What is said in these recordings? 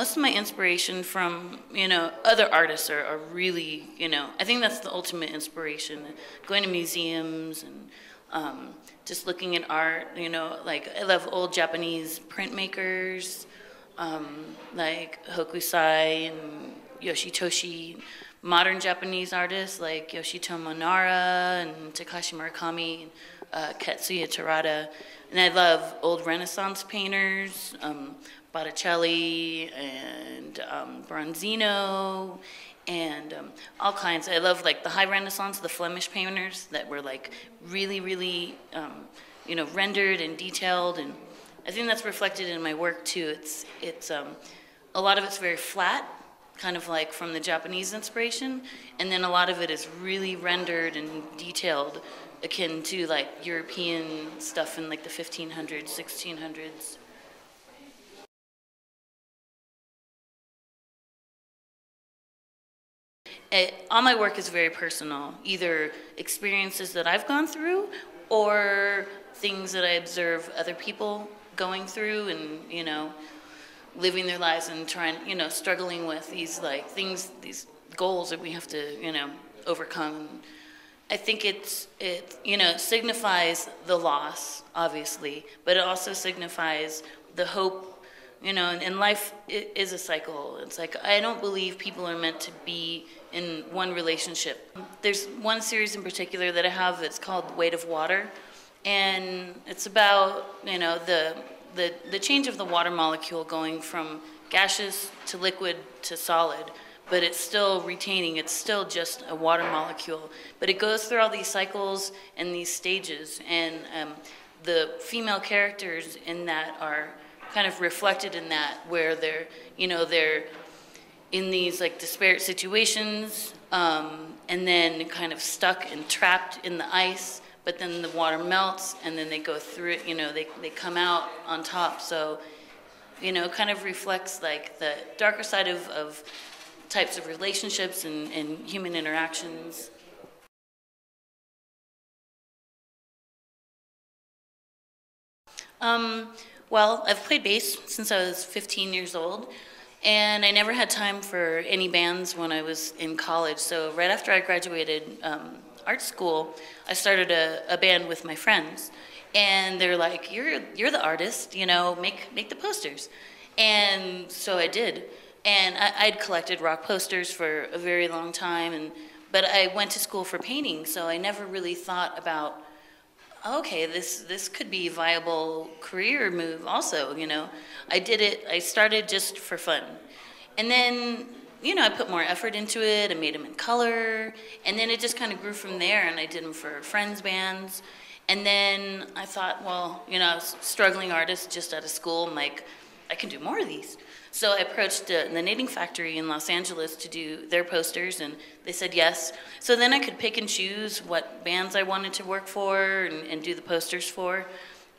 Most of my inspiration from, other artists are really, I think that's the ultimate inspiration. Going to museums and just looking at art, like I love old Japanese printmakers, like Hokusai and Yoshitoshi, modern Japanese artists like Yoshitomo Nara and Takashi Murakami, Katsuya Terada. And I love old Renaissance painters, Botticelli and Bronzino and all kinds. I love like the high Renaissance, the Flemish painters that were like really, really, rendered and detailed. And I think that's reflected in my work too. It's a lot of it's very flat, kind of like from the Japanese inspiration, and then a lot of it is really rendered and detailed, akin to like European stuff in like the 1500s, 1600s. All my work is very personal, either experiences that I've gone through or things that I observe other people going through and, living their lives and trying, struggling with these like things, these goals that we have to, overcome. I think it signifies the loss, obviously, but it also signifies the hope, and life is a cycle. It's like, I don't believe people are meant to be in one relationship. There's one series in particular that I have, it's called Weight of Water, and it's about, the change of the water molecule going from gaseous to liquid to solid, but it's still retaining, it's still just a water molecule. But it goes through all these cycles and these stages, and the female characters in that are kind of reflected in that, where they're in these like disparate situations, and then kind of stuck and trapped in the ice, but then the water melts and then they go through it, they come out on top. So, it kind of reflects like the darker side of types of relationships and human interactions. Well, I've played bass since I was 15 years old, and I never had time for any bands when I was in college. So right after I graduated art school, I started a band with my friends, and they're like, "You're the artist, make the posters," and so I did. And I'd collected rock posters for a very long time, but I went to school for painting, so I never really thought about, okay, this could be a viable career move also, I did it, I started just for fun. And then, I put more effort into it, I made them in color, and then it just kind of grew from there, and I did them for friends' bands. And then I thought, well, I was a struggling artist just out of school, I'm like, I can do more of these. So I approached the Knitting Factory in Los Angeles to do their posters, and they said yes. So then I could pick and choose what bands I wanted to work for and do the posters for.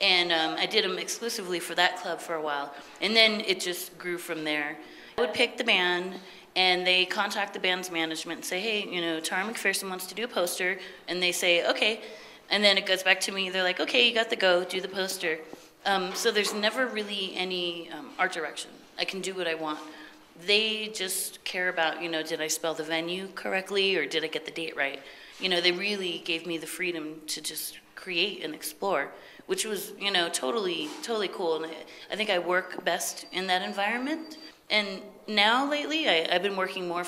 And I did them exclusively for that club for a while. And then it just grew from there. I would pick the band, and they contact the band's management and say, hey, Tara McPherson wants to do a poster. And they say, okay. And then it goes back to me. They're like, okay, you got the go, do the poster. So there's never really any art direction. I can do what I want. They just care about, did I spell the venue correctly or did I get the date right? They really gave me the freedom to just create and explore, which was, totally cool. And I think I work best in that environment. And now lately, I've been working more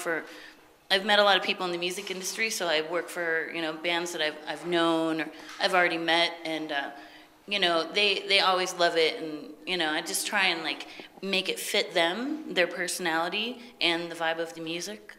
I've met a lot of people in the music industry, so I work for, bands that I've known or I've already met, and they always love it, and I just try and like make it fit them, their personality, and the vibe of the music.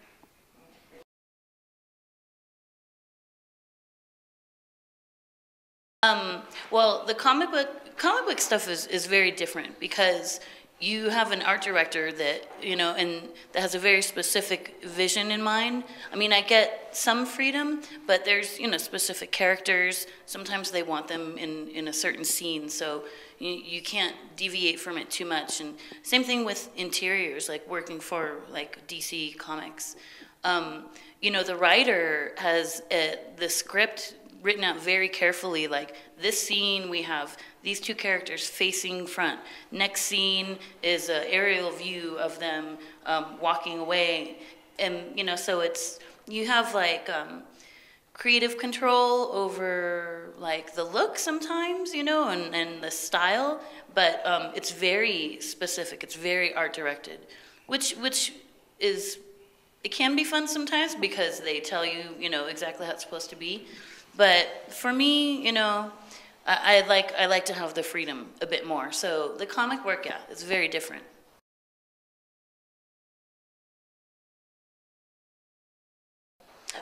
Well, the comic book stuff is very different because you have an art director that, and that has a very specific vision in mind. I mean, I get some freedom, but there's, specific characters. Sometimes they want them in a certain scene, so you can't deviate from it too much. And same thing with interiors, like working for like DC Comics. The writer has the script written out very carefully, like this scene we have these two characters facing front. Next scene is an aerial view of them walking away. And, you know, so you have like creative control over like the look sometimes, you know, and the style, but it's very specific, it's very art directed, which is, it can be fun sometimes because they tell you, you know, exactly how it's supposed to be. But for me, you know, I like to have the freedom a bit more. So the comic work, yeah, it's very different.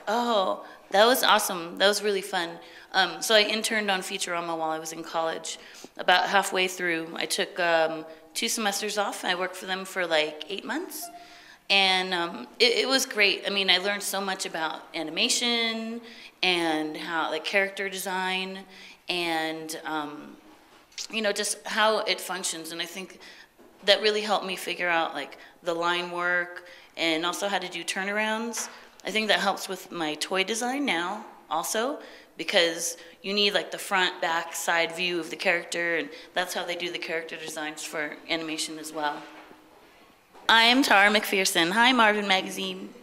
Oh, that was awesome. That was really fun. So I interned on Futurama while I was in college. About halfway through, I took 2 semesters off. I worked for them for like 8 months. And it was great. I mean, I learned so much about animation and how, like, character design and, you know, just how it functions. And I think that really helped me figure out, like, the line work and also how to do turnarounds. I think that helps with my toy design now also, because you need like the front, back, side view of the character, and that's how they do the character designs for animation as well. I am Tara McPherson. Hi, Marvin Magazine.